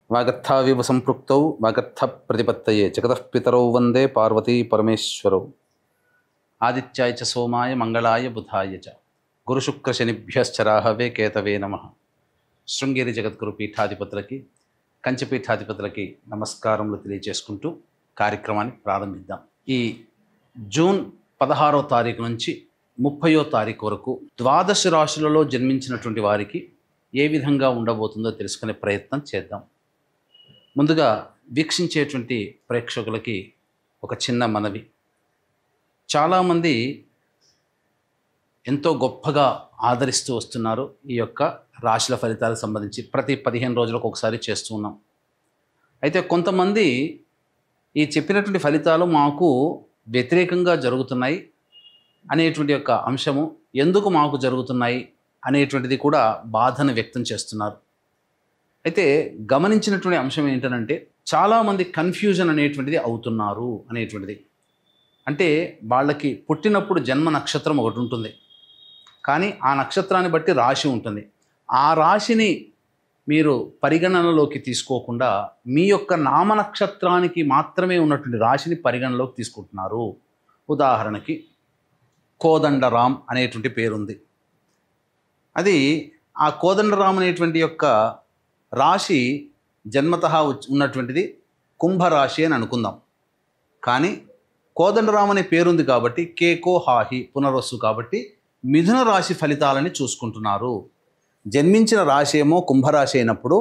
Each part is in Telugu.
వాగర్థావివ సంపృక్తౌ వాగర్థ ప్రతిపత్తయే జగతః పితరౌ వందే పార్వతీ పరమేశ్వరౌ. ఆదిత్యాయ చ సోమాయ మంగళాయ బుధాయ చ గురుశుక్రశనిభ్యశ్చరాహవే కేతవే నమః. శృంగేరి జగద్గురు పీఠాధిపతులకి, కంచి పీఠాధిపతులకి నమస్కారములు తెలియజేసుకుంటూ కార్యక్రమాన్ని ప్రారంభిద్దాం. ఈ జూన్ 16వ తారీఖు నుంచి 30వ తారీఖు వరకు ద్వాదశ రాశులలో జన్మించినటువంటి వారికి ఏ విధంగా ఉండబోతుందో తెలుసుకునే ప్రయత్నం చేద్దాం. ముందుగా వీక్షించేటువంటి ప్రేక్షకులకి ఒక చిన్న మనవి. చాలామంది ఎంతో గొప్పగా ఆదరిస్తూ వస్తున్నారు ఈ యొక్క రాశుల ఫలితాలకు సంబంధించి. ప్రతి 15 రోజులకు ఒకసారి చేస్తూ ఉన్నాం. అయితే కొంతమంది ఈ చెప్పినటువంటి ఫలితాలు మాకు వ్యతిరేకంగా జరుగుతున్నాయి అనేటువంటి యొక్క అంశము, ఎందుకు మాకు జరుగుతున్నాయి అనేటువంటిది కూడా బాధను వ్యక్తం చేస్తున్నారు. అయితే గమనించినటువంటి అంశం ఏంటంటే, చాలామంది కన్ఫ్యూజన్ అనేటువంటిది అవుతున్నారు అనేటువంటిది. అంటే వాళ్ళకి పుట్టినప్పుడు జన్మ నక్షత్రం ఒకటి ఉంటుంది, కానీ ఆ నక్షత్రాన్ని బట్టి రాశి ఉంటుంది. ఆ రాశిని మీరు పరిగణనలోకి తీసుకోకుండా మీ యొక్క నామ నక్షత్రానికి మాత్రమే ఉన్నటువంటి రాశిని పరిగణనలోకి తీసుకుంటున్నారు. ఉదాహరణకి కోదండరాం అనేటువంటి పేరుంది. అది ఆ కోదండరాం అనేటువంటి యొక్క రాశి జన్మతః ఉన్నటువంటిది కుంభరాశి అని అనుకుందాం. కానీ కోదండరాం అనే పేరుంది కాబట్టి కేకో హాహి పునర్వసు కాబట్టి మిథున రాశి ఫలితాలని చూసుకుంటున్నారు. జన్మించిన రాశి ఏమో కుంభరాశి అయినప్పుడు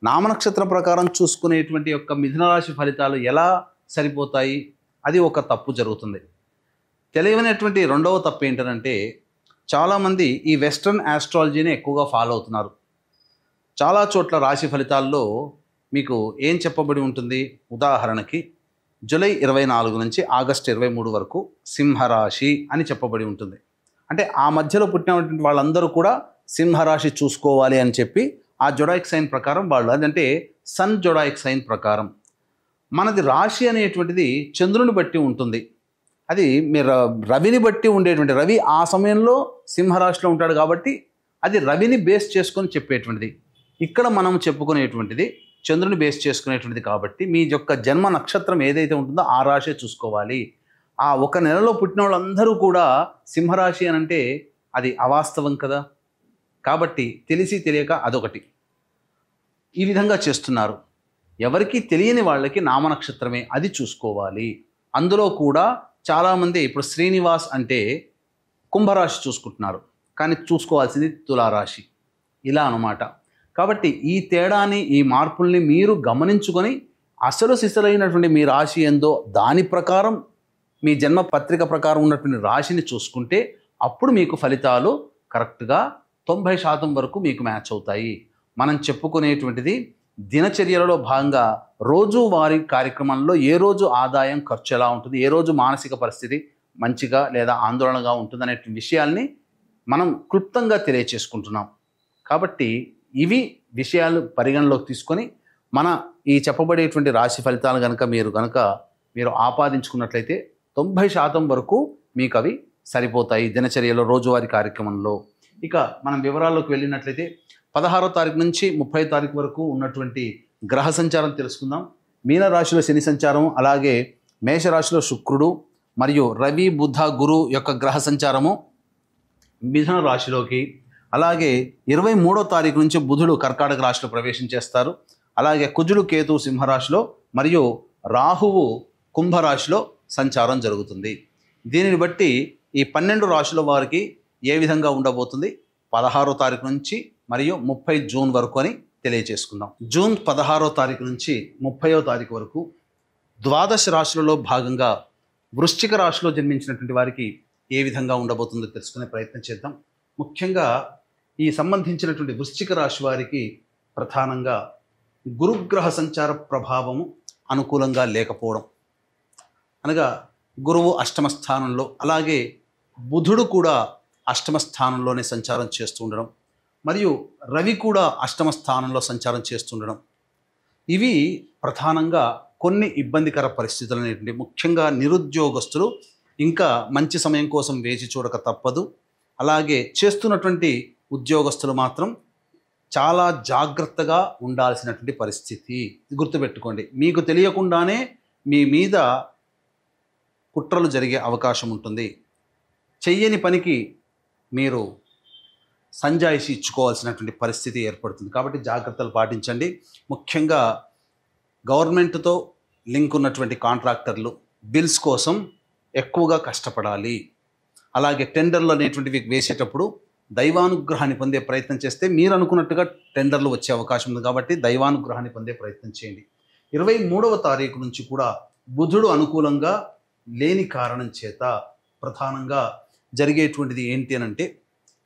నామనక్షత్ర ప్రకారం చూసుకునేటువంటి యొక్క మిథున రాశి ఫలితాలు ఎలా సరిపోతాయి? అది ఒక తప్పు జరుగుతుంది. తెలియనటువంటి రెండవ తప్పు ఏంటంటే, చాలామంది ఈ వెస్ట్రన్ ఆస్ట్రాలజీని ఎక్కువగా ఫాలో అవుతున్నారు. చాలా చోట్ల రాశి ఫలితాల్లో మీకు ఏం చెప్పబడి ఉంటుంది? ఉదాహరణకి జూలై 24 నుంచి ఆగస్టు 23 వరకు సింహరాశి అని చెప్పబడి ఉంటుంది. అంటే ఆ మధ్యలో పుట్టినటువంటి వాళ్ళందరూ కూడా సింహరాశి చూసుకోవాలి అని చెప్పి ఆ జొడాయిక్ సైన్ ప్రకారం వాళ్ళు, అదంటే సన్ జొడాయిక్ సైన్ ప్రకారం. మనది రాశి అనేటువంటిది చంద్రుని బట్టి ఉంటుంది. అది మీరు రవిని బట్టి ఉండేటువంటి, రవి ఆ సమయంలో సింహరాశిలో ఉంటాడు కాబట్టి అది రవిని బేస్ చేసుకొని చెప్పేటువంటిది. ఇక్కడ మనం చెప్పుకునేటువంటిది చంద్రుని బేస్ చేసుకునేటువంటిది కాబట్టి మీ యొక్క జన్మ నక్షత్రం ఏదైతే ఉంటుందో ఆ రాశి చూసుకోవాలి. ఆ ఒక నెలలో పుట్టిన వాళ్ళందరూ కూడా సింహరాశి అని అంటే అది అవాస్తవం కదా. కాబట్టి తెలిసి తెలియక అదొకటి ఈ విధంగా చేస్తున్నారు. ఎవరికి తెలియని వాళ్ళకి నామనక్షత్రమే అది చూసుకోవాలి. అందులో కూడా చాలామంది ఇప్పుడు శ్రీనివాస్ అంటే కుంభరాశి చూసుకుంటున్నారు, కానీ చూసుకోవాల్సింది తులారాశి. ఇలా అన్నమాట. కాబట్టి ఈ తేడాని, ఈ మార్పుల్ని మీరు గమనించుకొని అసలు సిసలైనటువంటి మీ రాశి ఏందో దాని ప్రకారం మీ జన్మ పత్రిక ప్రకారం ఉన్నటువంటి రాశిని చూసుకుంటే అప్పుడు మీకు ఫలితాలు కరెక్ట్గా 90% వరకు మీకు మ్యాచ్ అవుతాయి. మనం చెప్పుకునేటువంటిది దినచర్యలలో భాగంగా రోజువారీ కార్యక్రమంలో ఏ రోజు ఆదాయం ఖర్చు ఎలా ఉంటుంది, ఏ రోజు మానసిక పరిస్థితి మంచిగా లేదా ఆందోళనగా ఉంటుంది అనే విషయాల్ని మనం క్లుప్తంగా తెలియచేసుకుంటున్నాం. కాబట్టి ఇవి విషయాలు పరిగణలోకి తీసుకొని మన ఈ చెప్పబడేటువంటి రాశి ఫలితాలు మీరు ఆపాదించుకున్నట్లయితే 90% వరకు మీకు అవి సరిపోతాయి దినచర్యలో, రోజువారీ కార్యక్రమంలో. ఇక మనం వివరాల్లోకి వెళ్ళినట్లయితే 16వ తారీఖు నుంచి 30వ తారీఖు వరకు ఉన్నటువంటి గ్రహ సంచారం తెలుసుకుందాం. మీనరాశిలో శని సంచారం, అలాగే మేషరాశిలో శుక్రుడు మరియు రవి బుధ గురు యొక్క గ్రహ సంచారము మిథున రాశిలోకి, అలాగే 23వ తారీఖు నుంచి బుధుడు కర్కాటక రాశిలో ప్రవేశం చేస్తారు. అలాగే కుజుడు కేతు సింహరాశిలో మరియు రాహువు కుంభరాశిలో సంచారం జరుగుతుంది. దీనిని బట్టి ఈ 12 రాశుల వారికి ఏ విధంగా ఉండబోతుంది 16వ తారీఖు నుంచి మరియు 30 జూన్ వరకు అని తెలియజేసుకుందాం. జూన్ 16వ తారీఖు నుంచి 30వ తారీఖు వరకు ద్వాదశ రాశులలో భాగంగా వృశ్చిక రాశిలో జన్మించినటువంటి వారికి ఏ విధంగా ఉండబోతుందో తెలుసుకునే ప్రయత్నం చేద్దాం. ముఖ్యంగా ఈ సంబంధించినటువంటి వృశ్చిక రాశి వారికి ప్రధానంగా గురుగ్రహ సంచార ప్రభావము అనుకూలంగా లేకపోవడం, అనగా గురువు అష్టమ స్థానంలో, అలాగే బుధుడు కూడా అష్టమ స్థానంలోనే సంచారం చేస్తూ ఉండడం, మరియు రవి కూడా అష్టమ స్థానంలో సంచారం చేస్తుండడం, ఇవి ప్రధానంగా కొన్ని ఇబ్బందికర పరిస్థితులు అనేటువంటి, ముఖ్యంగా నిరుద్యోగస్తులు ఇంకా మంచి సమయం కోసం వేచి చూడక తప్పదు. అలాగే చేస్తున్నటువంటి ఉద్యోగస్తులు మాత్రం చాలా జాగ్రత్తగా ఉండాల్సినటువంటి పరిస్థితి. గుర్తుపెట్టుకోండి, మీకు తెలియకుండానే మీ మీద కుట్రలు జరిగే అవకాశం ఉంటుంది. చెయ్యని పనికి మీరు సంజాయిషి ఇచ్చుకోవాల్సినటువంటి పరిస్థితి ఏర్పడుతుంది. కాబట్టి జాగ్రత్తలు పాటించండి. ముఖ్యంగా గవర్నమెంట్తో లింక్ ఉన్నటువంటి కాంట్రాక్టర్లు బిల్స్ కోసం ఎక్కువగా కష్టపడాలి. అలాగే టెండర్లు అనేటువంటివి వేసేటప్పుడు దైవానుగ్రహాన్ని పొందే ప్రయత్నం చేస్తే మీరు అనుకున్నట్టుగా టెండర్లు వచ్చే అవకాశం ఉంది. కాబట్టి దైవానుగ్రహాన్ని పొందే ప్రయత్నం చేయండి. 23వ తారీఖు నుంచి కూడా బుధుడు అనుకూలంగా లేని కారణం చేత ప్రధానంగా జరిగేటువంటిది ఏంటి అని అంటే,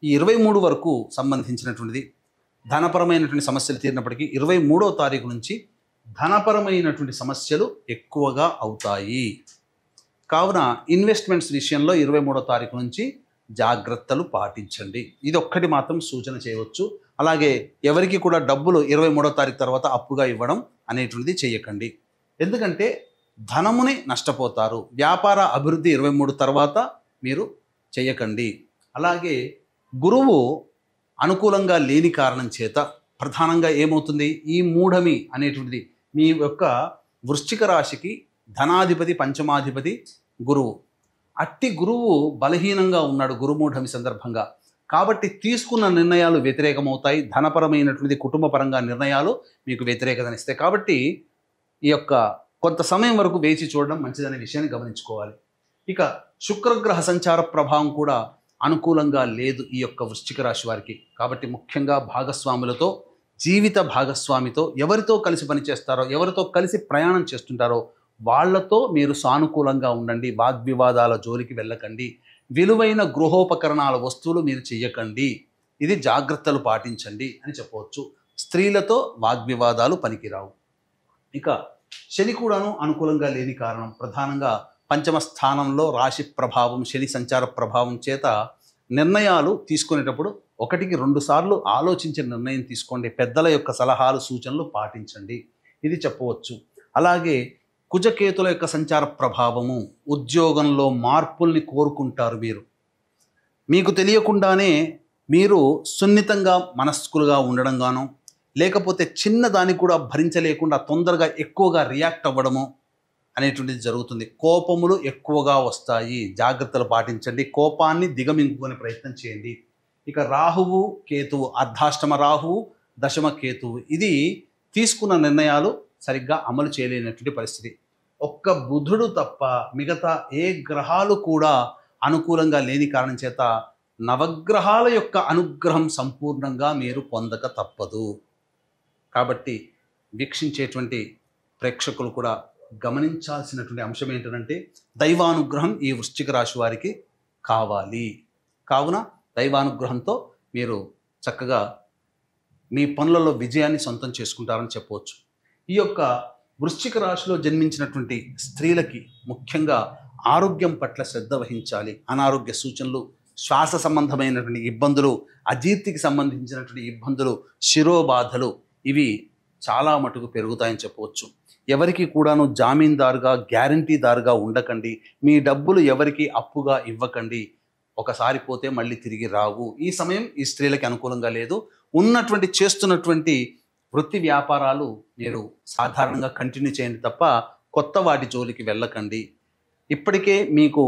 ఈ 23 వరకు సంబంధించినటువంటిది ధనపరమైనటువంటి సమస్యలు తీరినప్పటికీ 23వ తారీఖు నుంచి ధనపరమైనటువంటి సమస్యలు ఎక్కువగా అవుతాయి. కావున ఇన్వెస్ట్మెంట్స్ విషయంలో 23వ తారీఖు నుంచి జాగ్రత్తలు పాటించండి. ఇది ఒక్కటి మాత్రం సూచన చేయవచ్చు. అలాగే ఎవరికి కూడా డబ్బులు 23వ తారీఖు తర్వాత అప్పుగా ఇవ్వడం అనేటువంటిది చేయకండి. ఎందుకంటే ధనముని నష్టపోతారు. వ్యాపార అభివృద్ధి 23 తర్వాత మీరు చేయకండి. అలాగే గురువు అనుకూలంగా లేని కారణం చేత ప్రధానంగా ఏమవుతుంది, ఈ మూఢమి అనేటువంటిది మీ యొక్క వృశ్చిక రాశికి ధనాధిపతి పంచమాధిపతి గురువు. అట్టి గురువు బలహీనంగా ఉన్నాడు గురుమూఢమి సందర్భంగా. కాబట్టి తీసుకున్న నిర్ణయాలు వ్యతిరేకమవుతాయి. ధనపరమైనటువంటి కుటుంబపరంగా నిర్ణయాలు మీకు వ్యతిరేకతనిస్తాయి. కాబట్టి ఈ యొక్క కొంత సమయం వరకు వేచి చూడడం మంచిదనే విషయాన్ని గమనించుకోవాలి. ఇక శుక్రగ్రహ సంచార ప్రభావం కూడా అనుకూలంగా లేదు ఈ యొక్క వృశ్చిక రాశి వారికి. కాబట్టి ముఖ్యంగా భాగస్వాములతో, జీవిత భాగస్వామితో ఎవరితో కలిసి పనిచేస్తారో, ఎవరితో కలిసి ప్రయాణం చేస్తుంటారో వాళ్లతో మీరు సానుకూలంగా ఉండండి. వాగ్వివాదాల జోలికి వెళ్ళకండి. విలువైన గృహోపకరణాల వస్తువులు మీరు చెయ్యకండి. ఇది జాగ్రత్తలు పాటించండి అని చెప్పవచ్చు. స్త్రీలతో వాగ్వివాదాలు పనికిరావు. ఇక శని కూడాను అనుకూలంగా లేని కారణం ప్రధానంగా పంచమ స్థానంలో రాశి ప్రభావం, శని సంచార ప్రభావం చేత నిర్ణయాలు తీసుకునేటప్పుడు 1కి 2 సార్లు ఆలోచించిన నిర్ణయం తీసుకోండి. పెద్దల యొక్క సలహాలు సూచనలు పాటించండి. ఇది చెప్పవచ్చు. అలాగే కుజకేతుల యొక్క సంచార ప్రభావము, ఉద్యోగంలో మార్పుల్ని కోరుకుంటారు. మీకు తెలియకుండానే మీరు సున్నితంగా మనస్కులుగా ఉండడం గాను, లేకపోతే చిన్నదాన్ని కూడా భరించలేకుండా తొందరగా ఎక్కువగా రియాక్ట్ అవ్వడము అనేటువంటిది జరుగుతుంది. కోపములు ఎక్కువగా వస్తాయి. జాగ్రత్తలు పాటించండి. కోపాన్ని దిగమింగుకునే ప్రయత్నం చేయండి. ఇక రాహువు కేతువు, అర్ధాష్టమ రాహువు, దశమ కేతువు, ఇది తీసుకున్న నిర్ణయాలు సరిగ్గా అమలు చేయలేనటువంటి పరిస్థితి. ఒక్క బుధుడు తప్ప మిగతా ఏ గ్రహాలు కూడా అనుకూలంగా లేని కారణం చేత నవగ్రహాల యొక్క అనుగ్రహం సంపూర్ణంగా మీరు పొందక తప్పదు. కాబట్టి వీక్షించేటువంటి ప్రేక్షకులు కూడా గమనించాల్సినటువంటి అంశం ఏంటంటే, దైవానుగ్రహం ఈ వృశ్చిక రాశి వారికి కావాలి. కావున దైవానుగ్రహంతో మీరు చక్కగా మీ పనులలో విజయాన్ని సొంతం చేసుకుంటారని చెప్పవచ్చు. ఈ యొక్క వృశ్చిక రాశిలో జన్మించినటువంటి స్త్రీలకి ముఖ్యంగా ఆరోగ్యం పట్ల శ్రద్ధ వహించాలి. అనారోగ్య సూచనలు, శ్వాస సంబంధమైనటువంటి ఇబ్బందులు, అజీర్తికి సంబంధించినటువంటి ఇబ్బందులు, శిరోబాధలు ఇవి చాలా మటుకు పెరుగుతాయని చెప్పవచ్చు. ఎవరికి కూడాను జామీందారుగా, గ్యారంటీదారుగా ఉండకండి. మీ డబ్బులు ఎవరికి అప్పుగా ఇవ్వకండి. ఒకసారి పోతే మళ్ళీ తిరిగి రావు. ఈ సమయం ఈ స్త్రీలకి అనుకూలంగా లేదు. చేస్తున్నటువంటి వృత్తి వ్యాపారాలు మీరు సాధారణంగా కంటిన్యూ చేయండి తప్ప కొత్త వాటి జోలికి వెళ్ళకండి. ఇప్పటికే మీకు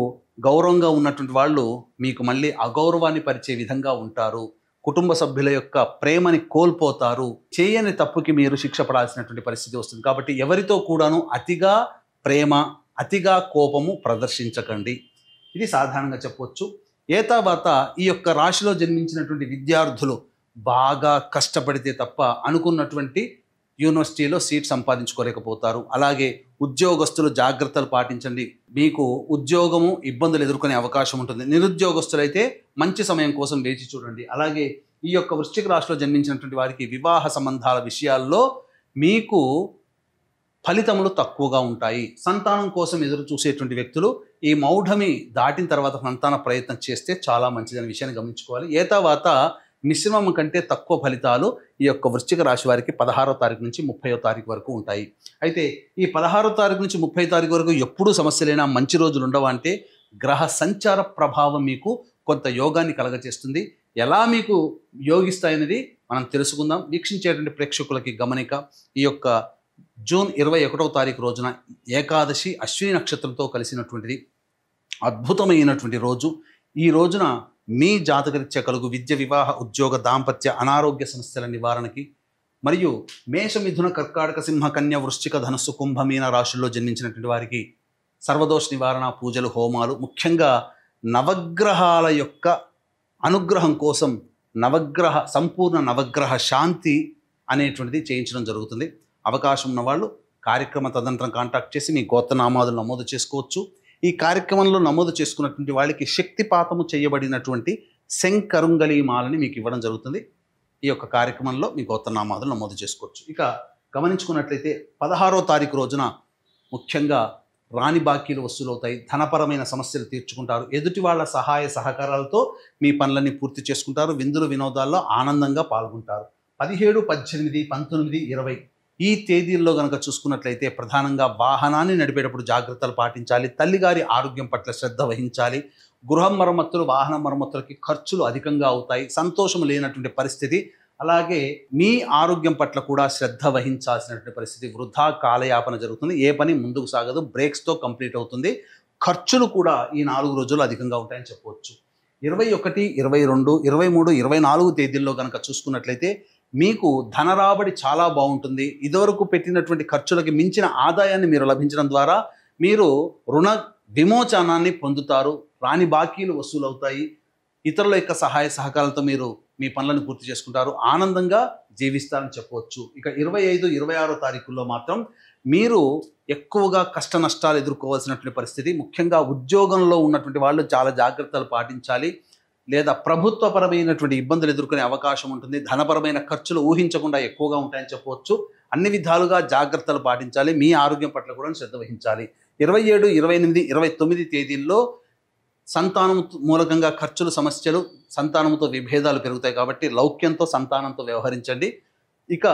గౌరవంగా ఉన్నటువంటి వాళ్ళు మీకు మళ్ళీ అగౌరవాన్ని పరిచే విధంగా ఉంటారు. కుటుంబ సభ్యుల యొక్క ప్రేమని కోల్పోతారు. చేయని తప్పుకి మీరు శిక్ష పడాల్సినటువంటి పరిస్థితి వస్తుంది. కాబట్టి ఎవరితో కూడాను అతిగా ప్రేమ, అతిగా కోపము ప్రదర్శించకండి. ఇది సాధారణంగా చెప్పవచ్చు. ఏతావాత ఈ యొక్క రాశిలో జన్మించినటువంటి విద్యార్థులు బాగా కష్టపడితే తప్ప అనుకున్నటువంటి యూనివర్సిటీలో సీట్ సంపాదించుకోలేకపోతారు. అలాగే ఉద్యోగస్తులు జాగ్రత్తలు పాటించండి. మీకు ఉద్యోగము ఇబ్బందులు ఎదుర్కొనే అవకాశం ఉంటుంది. నిరుద్యోగస్తులైతే మంచి సమయం కోసం వేచి చూడండి. అలాగే ఈ యొక్క వృశ్చిక రాశిలో జన్మించినటువంటి వారికి వివాహ సంబంధాల విషయాల్లో మీకు ఫలితములు తక్కువగా ఉంటాయి. సంతానం కోసం ఎదురు చూసేటువంటి వ్యక్తులు ఈ మౌఢమి దాటిన తర్వాత సంతాన ప్రయత్నం చేస్తే చాలా మంచిదనే విషయాన్ని గమనించుకోవాలి. ఏతావాత మిశ్రమం కంటే తక్కువ ఫలితాలు ఈ యొక్క వృశ్చిక రాశి వారికి 16వ తారీఖు నుంచి 30వ తారీఖు వరకు ఉంటాయి. అయితే ఈ 16వ తారీఖు నుంచి 30వ తారీఖు వరకు ఎప్పుడూ సమస్యలైనా మంచి రోజులు ఉండవా అంటే, గ్రహ సంచార ప్రభావం మీకు కొంత యోగాన్ని కలగచేస్తుంది. ఎలా మీకు యోగిస్తాయనేది మనం తెలుసుకుందాం. వీక్షించేటువంటి ప్రేక్షకులకి గమనిక, ఈ యొక్క జూన్ 21వ తారీఖు రోజున ఏకాదశి అశ్విని నక్షత్రంతో కలిసినటువంటిది. అద్భుతమైనటువంటి రోజు. ఈ రోజున మీ జాతకరీత్యా కలుగు విద్య, వివాహ, ఉద్యోగ, దాంపత్య, అనారోగ్య సమస్యల నివారణకి మరియు మేష, మిథున, కర్కాటక, సింహ, కన్య, వృశ్చిక, ధనస్సు, కుంభ, మీన రాశుల్లో జన్మించినటువంటి వారికి సర్వదోష నివారణ పూజలు, హోమాలు, ముఖ్యంగా నవగ్రహాల యొక్క అనుగ్రహం కోసం సంపూర్ణ నవగ్రహ శాంతి అనేటువంటిది చేయించడం జరుగుతుంది. అవకాశం ఉన్నవాళ్ళు కార్యక్రమ తదనంతరం కాంటాక్ట్ చేసి మీ గోత్రనామాదులు నమోదు చేసుకోవచ్చు. ఈ కార్యక్రమంలో నమోదు చేసుకున్నటువంటి వాళ్ళకి శక్తిపాతము చేయబడినటువంటి శంకరుంగలి మాలని మీకు ఇవ్వడం జరుగుతుంది. ఈ యొక్క కార్యక్రమంలో మీ గోత్రనామాదులు నమోదు చేసుకోవచ్చు. ఇక గమనించుకున్నట్లయితే 16వ తారీఖు రోజున ముఖ్యంగా రాని బాకీలు వసూలవుతాయి. ధనపరమైన సమస్యలు తీర్చుకుంటారు. ఎదుటి వాళ్ళ సహాయ సహకారాలతో మీ పనులన్నీ పూర్తి చేసుకుంటారు. విందులు వినోదాల్లో ఆనందంగా పాల్గొంటారు. 17, 18, 19, 20 ఈ తేదీల్లో కనుక చూసుకున్నట్లయితే ప్రధానంగా వాహనాన్ని నడిపేటప్పుడు జాగ్రత్తలు పాటించాలి. తల్లిగారి ఆరోగ్యం పట్ల శ్రద్ధ వహించాలి. గృహం మరమ్మతులు, వాహన మరమ్మతులకి ఖర్చులు అధికంగా అవుతాయి. సంతోషం లేనటువంటి పరిస్థితి. అలాగే మీ ఆరోగ్యం పట్ల కూడా శ్రద్ధ వహించాల్సినటువంటి పరిస్థితి. వృధా కాలయాపన జరుగుతుంది. ఏ పని ముందుకు సాగదు. బ్రేక్స్తో కంప్లీట్ అవుతుంది. ఖర్చులు కూడా ఈ 4 రోజులు అధికంగా ఉంటాయని చెప్పవచ్చు. 21, 22, 23, 24 తేదీల్లో కనుక చూసుకున్నట్లయితే మీకు ధనరాబడి చాలా బాగుంటుంది. ఇదివరకు పెట్టినటువంటి ఖర్చులకి మించిన ఆదాయాన్ని మీరు లభించడం ద్వారా మీరు రుణ విమోచనాన్ని పొందుతారు. రాని బాకీలు వసూలవుతాయి. ఇతరుల యొక్క సహాయ సహకారాలతో మీరు మీ పనులను పూర్తి చేసుకుంటారు. ఆనందంగా జీవిస్తారని చెప్పవచ్చు. ఇక 25, 26 తారీఖుల్లో మాత్రం మీరు ఎక్కువగా కష్ట నష్టాలు ఎదుర్కోవాల్సినటువంటి పరిస్థితి. ముఖ్యంగా ఉద్యోగంలో ఉన్నటువంటి వాళ్ళు చాలా జాగ్రత్తలు పాటించాలి. లేదా ప్రభుత్వపరమైనటువంటి ఇబ్బందులు ఎదుర్కొనే అవకాశం ఉంటుంది. ధనపరమైన ఖర్చులు ఊహించకుండా ఎక్కువగా ఉంటాయని చెప్పవచ్చు. అన్ని విధాలుగా జాగ్రత్తలు పాటించాలి. మీ ఆరోగ్యం పట్ల కూడా శ్రద్ధ వహించాలి. 27, 28, 29 తేదీల్లో సంతానం మూలకంగా ఖర్చులు, సమస్యలు, సంతానంతో విభేదాలు పెరుగుతాయి కాబట్టి లౌక్యంతో, సంతానంతో వ్యవహరించండి. ఇక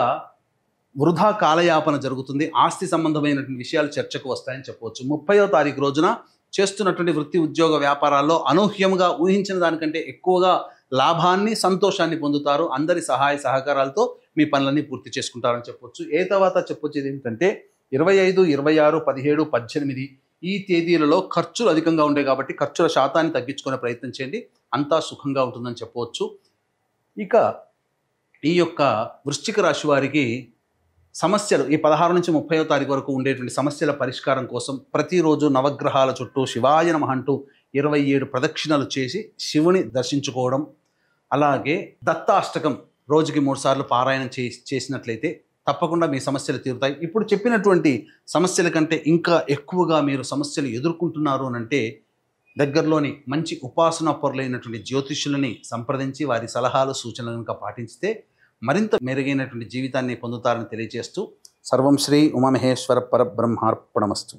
వృధా కాలయాపన జరుగుతుంది. ఆస్తి సంబంధమైనటువంటి విషయాలు చర్చకు వస్తాయని చెప్పవచ్చు. 30వ తారీఖు రోజున చేస్తున్నటువంటి వృత్తి, ఉద్యోగ, వ్యాపారాల్లో అనూహ్యంగా ఊహించిన దానికంటే ఎక్కువగా లాభాన్ని, సంతోషాన్ని పొందుతారు. అందరి సహాయ సహకారాలతో మీ పనులన్నీ పూర్తి చేసుకుంటారని చెప్పవచ్చు. తర్వాత చెప్పొచ్చేది ఏమిటంటే 25, 26, 17, 18 ఈ తేదీలలో ఖర్చులు అధికంగా ఉంటాయి కాబట్టి ఖర్చుల శాతాన్ని తగ్గించుకునే ప్రయత్నం చేయండి. అంతా సుఖంగా ఉంటుందని చెప్పవచ్చు. ఇక ఈ యొక్క వృశ్చిక రాశి వారికి సమస్యలు ఈ 16 నుంచి 30వ తారీఖు వరకు ఉండేటువంటి సమస్యల పరిష్కారం కోసం ప్రతిరోజు నవగ్రహాల చుట్టూ శివాయ నమః అంటూ 27 ప్రదక్షిణలు చేసి శివుని దర్శించుకోవడం, అలాగే దత్తాష్టకం రోజుకి 3 సార్లు పారాయణం చేసినట్లయితే తప్పకుండా మీ సమస్యలు తీరుతాయి. ఇప్పుడు చెప్పినటువంటి సమస్యల కంటే ఇంకా ఎక్కువగా మీరు సమస్యలు ఎదుర్కొంటున్నారు అనంటే దగ్గరలోని మంచి ఉపాసనా పరులైనటువంటి జ్యోతిష్యులని సంప్రదించి వారి సలహాలు, సూచనలు కనుక పాటించితే మరింత మెరుగైనటువంటి జీవితాన్ని పొందుతారని తెలియజేస్తూ సర్వం శ్రీ ఉమామహేశ్వర పరబ్రహ్మార్పణమస్తు.